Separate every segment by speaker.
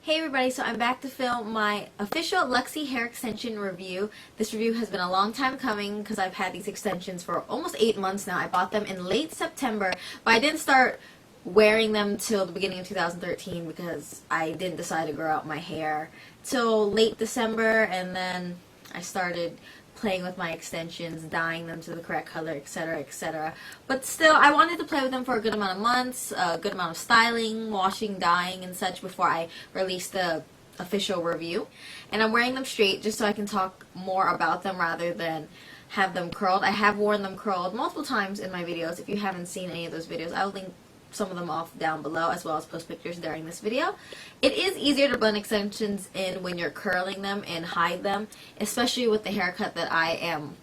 Speaker 1: Hey everybody, so I'm back to film my official Luxie hair extension review. This review has been a long time coming because I've had these extensions for almost 8 months now. I bought them in late September, but I didn't start wearing them till the beginning of 2013 because I didn't decide to grow out my hair till late December, and then I started playing with my extensions, dyeing them to the correct color, etc., etc. But still, I wanted to play with them for a good amount of months, a good amount of styling, washing, dyeing, and such before I release the official review. And I'm wearing them straight just so I can talk more about them rather than have them curled. I have worn them curled multiple times in my videos. If you haven't seen any of those videos, I'll link some of them off down below, as well as post pictures during this video. It is easier to blend extensions in when you're curling them and hide them, especially with the haircut that I am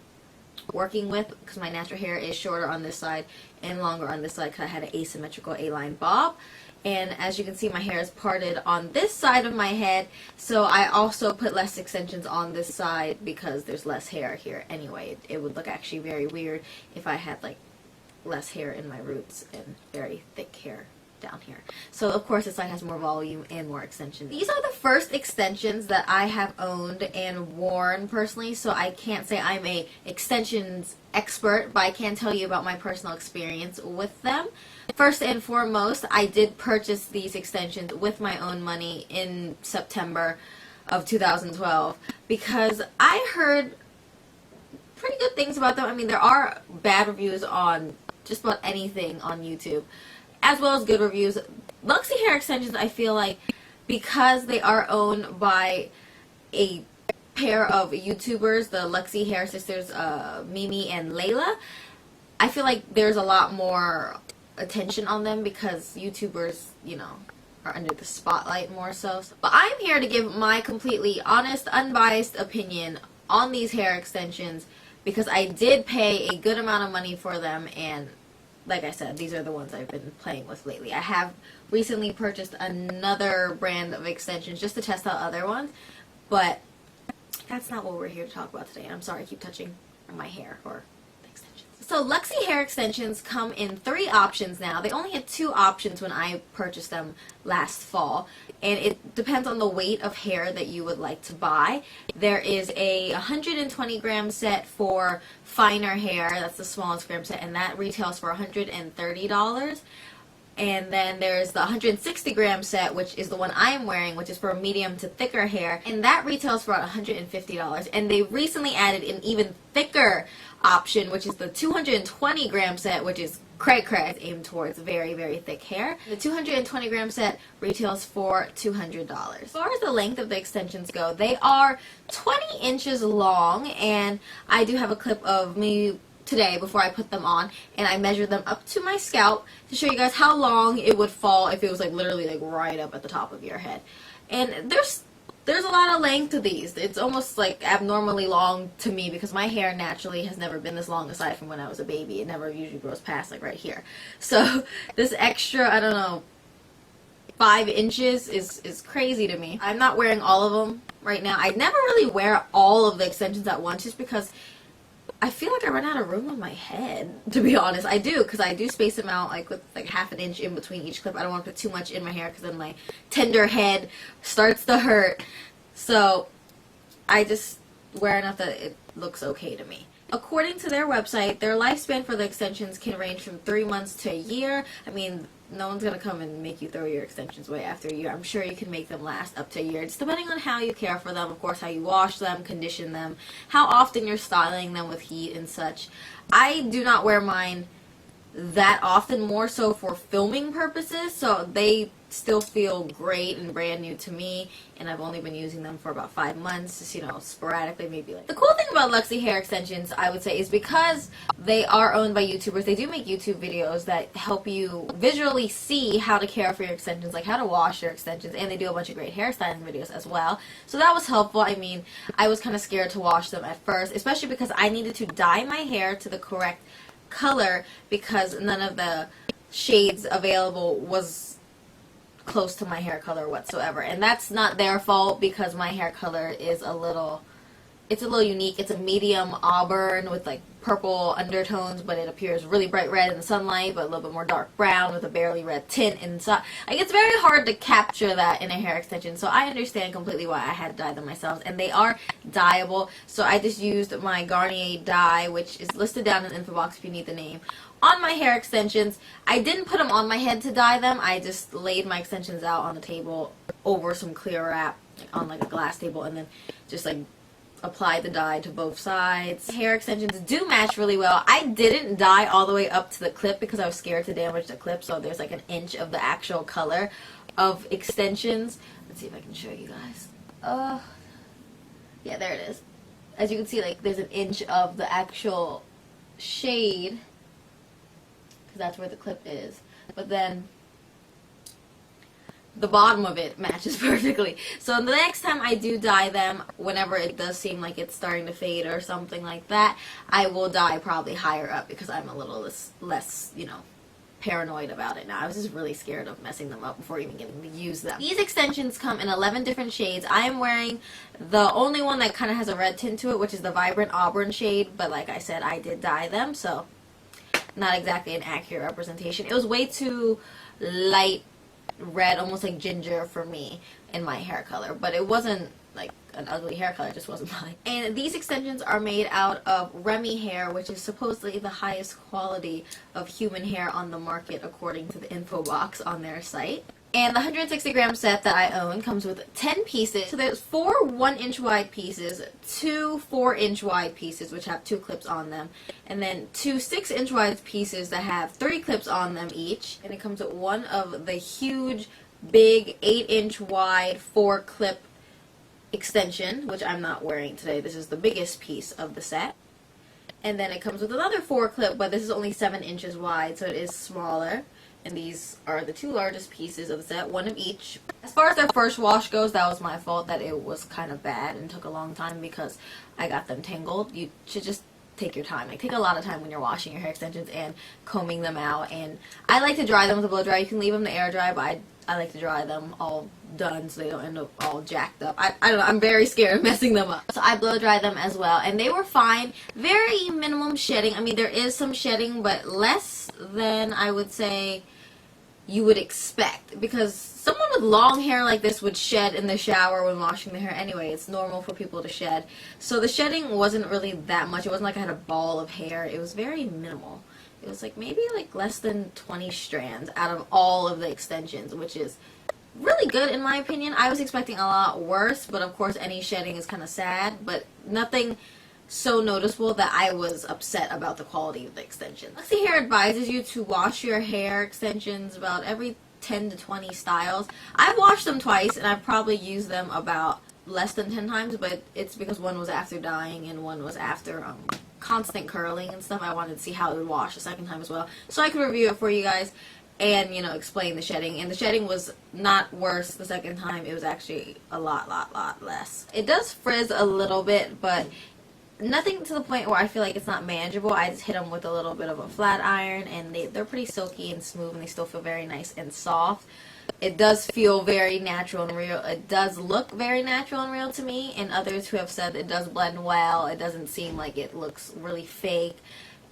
Speaker 1: working with, because my natural hair is shorter on this side and longer on this side because I had an asymmetrical A-line bob. And as you can see, my hair is parted on this side of my head, so I also put less extensions on this side because there's less hair here anyway. It would look actually very weird if I had like less hair in my roots and very thick hair down here. So of course this side has more volume and more extensions. These are the first extensions that I have owned and worn personally, so I can't say I'm a extensions expert, but I can tell you about my personal experience with them. First and foremost, I did purchase these extensions with my own money in September of 2012 because I heard pretty good things about them. I mean, there are bad reviews on just about anything on YouTube, as well as good reviews. Luxie hair extensions, I feel like, because they are owned by a pair of YouTubers, the Luxie hair sisters, Mimi and Layla, I feel like there's a lot more attention on them because YouTubers, you know, are under the spotlight more so. But I'm here to give my completely honest, unbiased opinion on these hair extensions because I did pay a good amount of money for them, and like I said, these are the ones I've been playing with lately. I have recently purchased another brand of extensions just to test out other ones, but that's not what we're here to talk about today. And I'm sorry I keep touching my hair or the extensions. So Luxie hair extensions come in 3 options now. They only had 2 options when I purchased them last fall, and it depends on the weight of hair that you would like to buy. There is a 120 gram set for finer hair, that's the smallest gram set, and that retails for $130. And then there's the 160 gram set, which is the one I am wearing, which is for medium to thicker hair, and that retails for $150. And they recently added an even thicker option, which is the 220 gram set, which is cray aimed towards very, very thick hair. The 220 gram set retails for $200. As far as the length of the extensions go, they are 20 inches long, and I do have a clip of me today before I put them on, and I measured them up to my scalp to show you guys how long it would fall if it was like literally like right up at the top of your head. And there's a lot of length to these. It's almost like abnormally long to me because my hair naturally has never been this long aside from when I was a baby. It never usually grows past like right here. So this extra, I don't know, 5 inches is crazy to me. I'm not wearing all of them right now. I never really wear all of the extensions at once just because I feel like I run out of room on my head, to be honest. I do, because I do space them out like with like ½ an inch in between each clip. I don't want to put too much in my hair because then my tender head starts to hurt. So I just wear enough that it looks okay to me. According to their website, their lifespan for the extensions can range from 3 months to a year. I mean, no one's going to come and make you throw your extensions away after a year. I'm sure you can make them last up to a year. It's depending on how you care for them, of course, how you wash them, condition them, how often you're styling them with heat and such. I do not wear mine that often, more so for filming purposes, so they still feel great and brand new to me, and I've only been using them for about 5 months, just, you know, sporadically, maybe. Like, the cool thing about Luxie hair extensions, I would say, is because they are owned by YouTubers, they do make YouTube videos that help you visually see how to care for your extensions, like how to wash your extensions, and they do a bunch of great hairstyling videos as well. So that was helpful. I mean, I was kind of scared to wash them at first, especially because I needed to dye my hair to the correct color because none of the shades available was close to my hair color whatsoever, and that's not their fault because my hair color is a little it's a little unique. It's a medium auburn with like purple undertones, but it appears really bright red in the sunlight, but a little bit more dark brown with a barely red tint inside. Like, it's very hard to capture that in a hair extension, so I understand completely why I had to dye them myself, and they are dyeable. So I just used my Garnier dye, which is listed down in the info box if you need the name, on my hair extensions. I didn't put them on my head to dye them. I just laid my extensions out on the table over some clear wrap on like a glass table, and then just like apply the dye to both sides. Hair extensions do match really well. I didn't dye all the way up to the clip because I was scared to damage the clip, so there's like an inch of the actual color of extensions. Let's see if I can show you guys. Yeah, there it is. As you can see, like, there's an inch of the actual shade, because that's where the clip is. But then the bottom of it matches perfectly. So the next time I do dye them, whenever it does seem like it's starting to fade or something like that, I will dye probably higher up because I'm a little less, you know, paranoid about it now. I was just really scared of messing them up before even getting to use them. These extensions come in 11 different shades. I am wearing the only one that kind of has a red tint to it, which is the Vibrant Auburn shade, but like I said, I did dye them, so not exactly an accurate representation. It was way too light red, almost like ginger for me in my hair color, but it wasn't like an ugly hair color, it just wasn't mine. And these extensions are made out of Remy hair, which is supposedly the highest quality of human hair on the market according to the info box on their site. And the 160 gram set that I own comes with 10 pieces. So there's 4 1-inch wide pieces, 2 4-inch wide pieces which have 2 clips on them, and then 2 6-inch wide pieces that have 3 clips on them each. And it comes with one of the huge, big 8-inch wide 4-clip extension, which I'm not wearing today. This is the biggest piece of the set. And then it comes with another 4-clip, but this is only 7 inches wide, so it is smaller. And these are the 2 largest pieces of the set, one of each. As far as their first wash goes, that was my fault that it was kind of bad and took a long time because I got them tangled. You should just take your time. Like, take a lot of time when you're washing your hair extensions and combing them out. And I like to dry them with a blow dry. You can leave them to air dry, but I like to dry them all done so they don't end up all jacked up. I don't know, I'm very scared of messing them up. So I blow dry them as well, and they were fine. Very minimum shedding. I mean, there is some shedding, but less than I would say you would expect, because someone with long hair like this would shed in the shower when washing their hair anyway. It's normal for people to shed. So the shedding wasn't really that much. It wasn't like I had a ball of hair. It was very minimal. It was like maybe like less than 20 strands out of all of the extensions, which is really good in my opinion. I was expecting a lot worse, but of course any shedding is kind of sad, but nothing so noticeable that I was upset about the quality of the extension. Luxie Hair advises you to wash your hair extensions about every 10 to 20 styles. I've washed them twice, and I've probably used them about less than 10 times, but it's because one was after dyeing and one was after constant curling and stuff. I wanted to see how it would wash the second time as well, so I could review it for you guys and, you know, explain the shedding. And the shedding was not worse the second time. It was actually a lot less. It does frizz a little bit, but nothing to the point where I feel like it's not manageable. I just hit them with a little bit of a flat iron, and they're pretty silky and smooth, and they still feel very nice and soft. It does feel very natural and real. It does look very natural and real to me, and others who have said it does blend well. It doesn't seem like it looks really fake,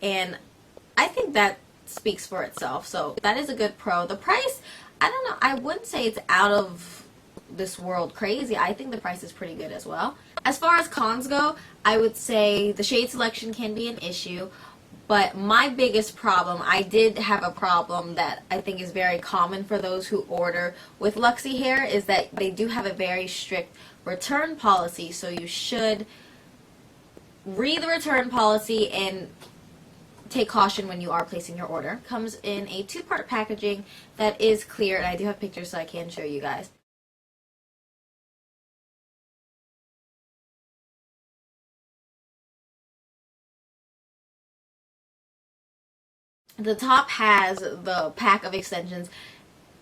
Speaker 1: and I think that speaks for itself. So that is a good pro. The price, I don't know, I wouldn't say it's out of this world crazy. I think the price is pretty good as well. As far as cons go, I would say the shade selection can be an issue, but my biggest problem, I did have a problem that I think is very common for those who order with Luxie Hair, is that they do have a very strict return policy, so you should read the return policy and take caution when you are placing your order. It comes in a 2-part packaging that is clear, and I do have pictures so I can show you guys. The top has the pack of extensions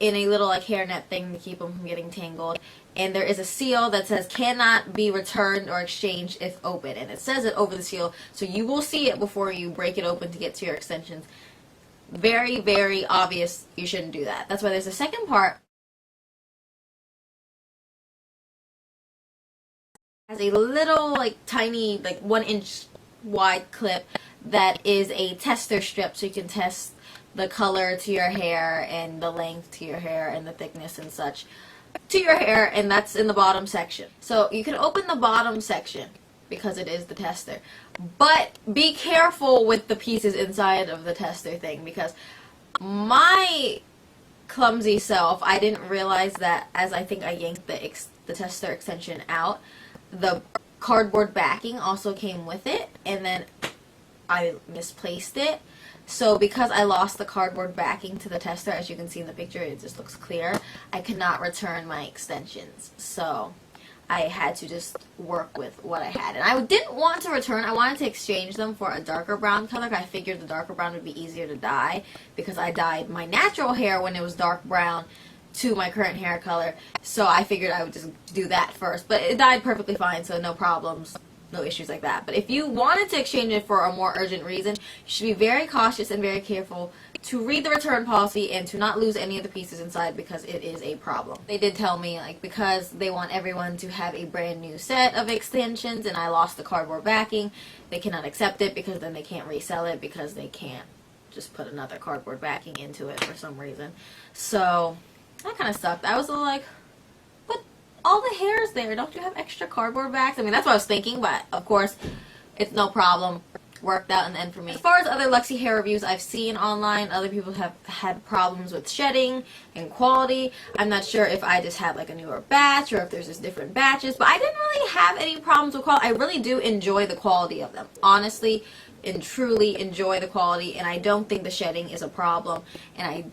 Speaker 1: in a little like hairnet thing to keep them from getting tangled, and there is a seal that says cannot be returned or exchanged if open, and it says it over the seal, so you will see it before you break it open to get to your extensions. Very obvious you shouldn't do that. That's why there's a second part Has a little, like, tiny, like, 1-inch wide clip that is a tester strip, so you can test the color to your hair and the length to your hair and the thickness and such to your hair, and that's in the bottom section. So you can open the bottom section because it is the tester, but be careful with the pieces inside of the tester thing, because my clumsy self, I didn't realize that as I think I yanked the tester extension out, the cardboard backing also came with it, and then I misplaced it. So because I lost the cardboard backing to the tester, as you can see in the picture, it just looks clear, I could not return my extensions. So I had to just work with what I had. And I didn't want to return, I wanted to exchange them for a darker brown color. I figured the darker brown would be easier to dye because I dyed my natural hair when it was dark brown to my current hair color. So I figured I would just do that first. But it dyed perfectly fine, so no problems. No issues like that. But if you wanted to exchange it for a more urgent reason, you should be very cautious and very careful to read the return policy and to not lose any of the pieces inside, because it is a problem. They did tell me, like, because they want everyone to have a brand new set of extensions and I lost the cardboard backing, they cannot accept it, because then they can't resell it, because they can't just put another cardboard backing into it for some reason. So that kind of sucked. I was a little like, all the hair is there. Don't you have extra cardboard backs? I mean, that's what I was thinking, but of course, it's no problem. Worked out in the end for me. As far as other Luxie hair reviews I've seen online, other people have had problems with shedding and quality. I'm not sure if I just had like a newer batch or if there's just different batches, but I didn't really have any problems with quality. I really do enjoy the quality of them. Honestly and truly enjoy the quality, and I don't think the shedding is a problem, and I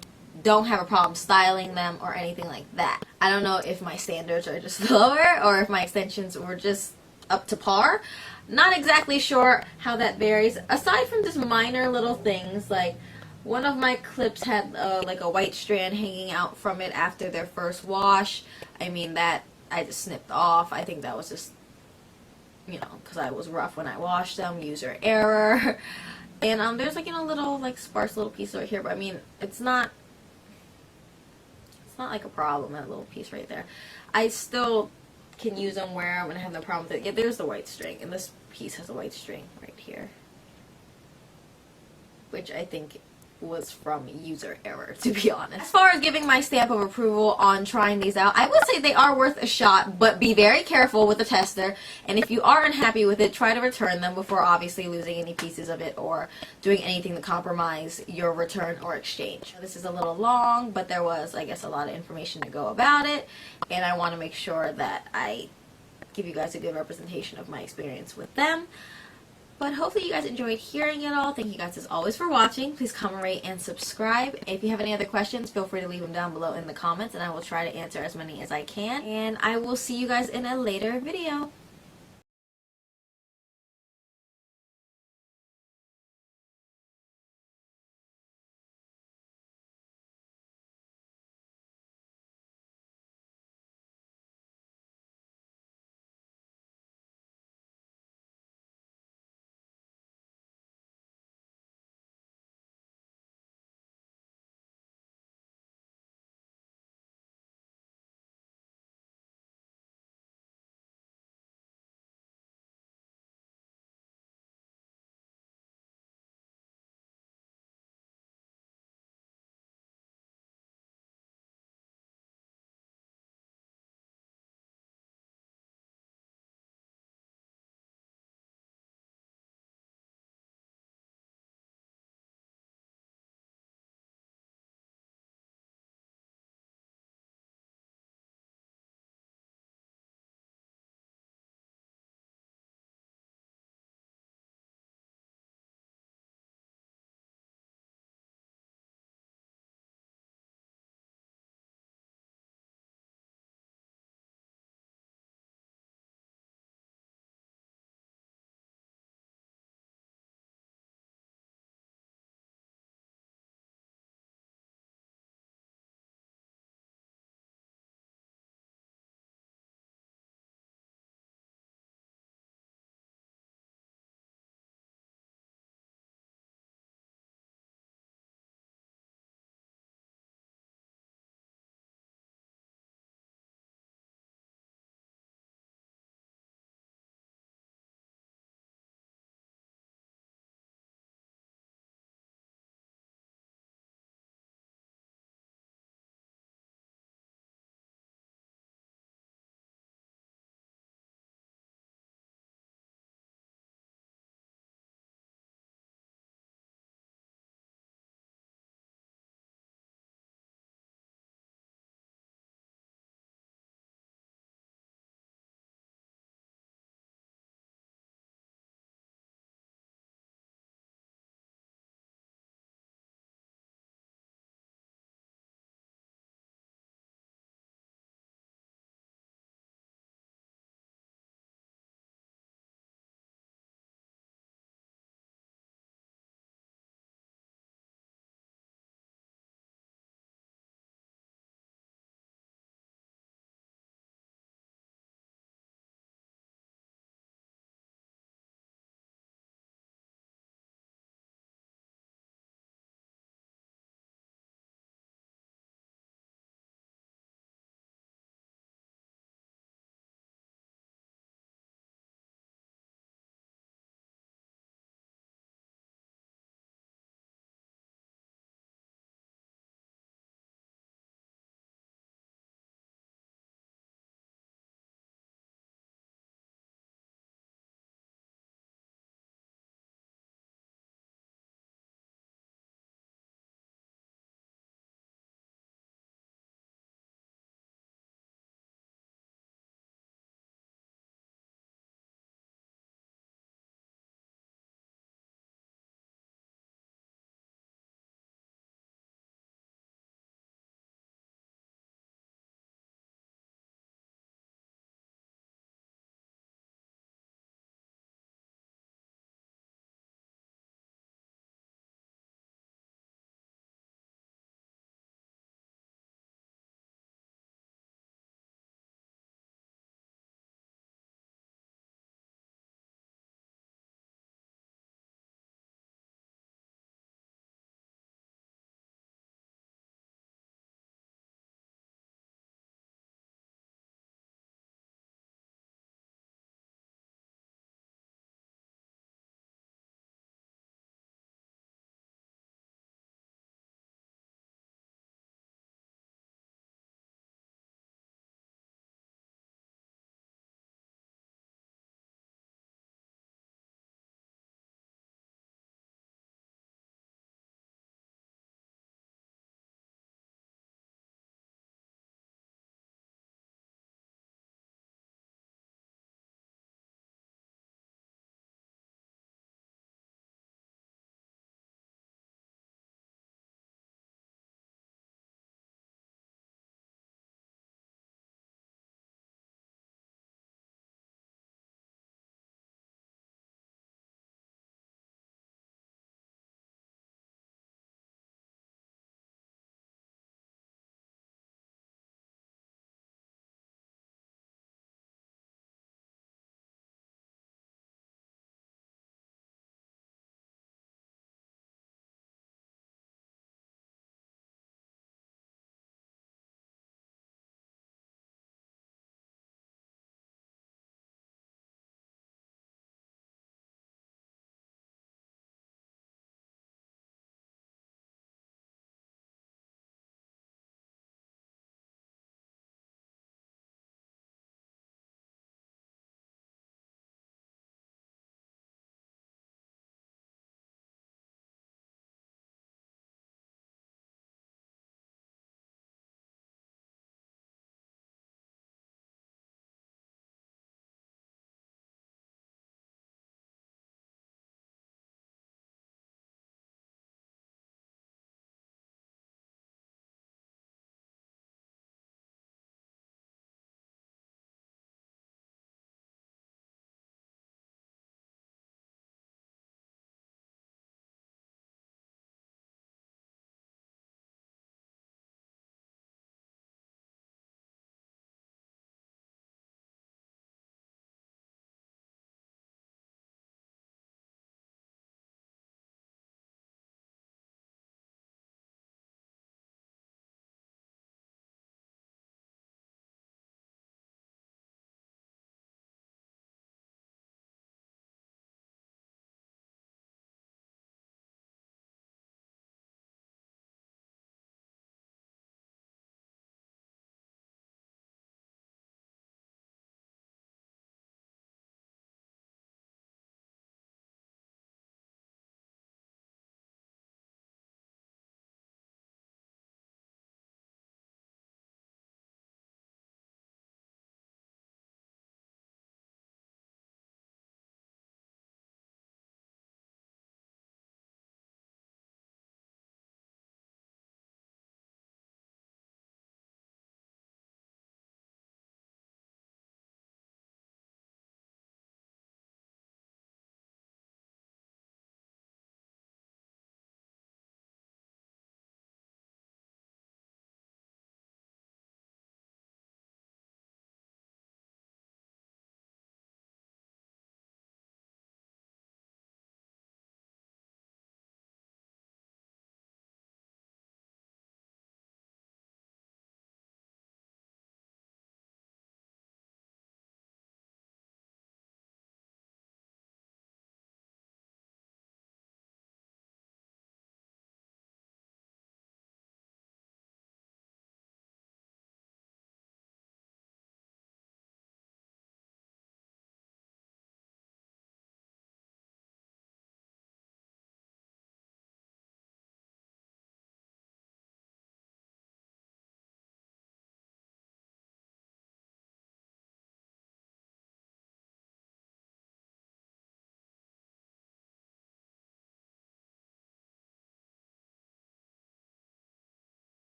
Speaker 1: don't have a problem styling them or anything like that. I don't know if my standards are just lower or if my extensions were just up to par. Not exactly sure how that varies. Aside from just minor little things, like one of my clips had like a white strand hanging out from it after their first wash. I mean, that I just snipped off. I think that was just, you know, because I was rough when I washed them, user error. And there's like, you know, little like sparse little piece right here, but I mean, it's not like a problem, that little piece right there. I still can use them where I'm going to have no problem with it. Yeah, there's the white string, and this piece has a white string right here, which I think was from user error, to be honest. As far as giving my stamp of approval on trying these out, I would say they are worth a shot, but be very careful with the tester, and if you are unhappy with it, try to return them before obviously losing any pieces of it or doing anything to compromise your return or exchange. This is a little long, but there was, I guess, a lot of information to go about it, and I want to make sure that I give you guys a good representation of my experience with them. But hopefully you guys enjoyed hearing it all. Thank you guys as always for watching. Please comment, rate, and subscribe. If you have any other questions, feel free to leave them down below in the comments, and I will try to answer as many as I can. And I will see you guys in a later video.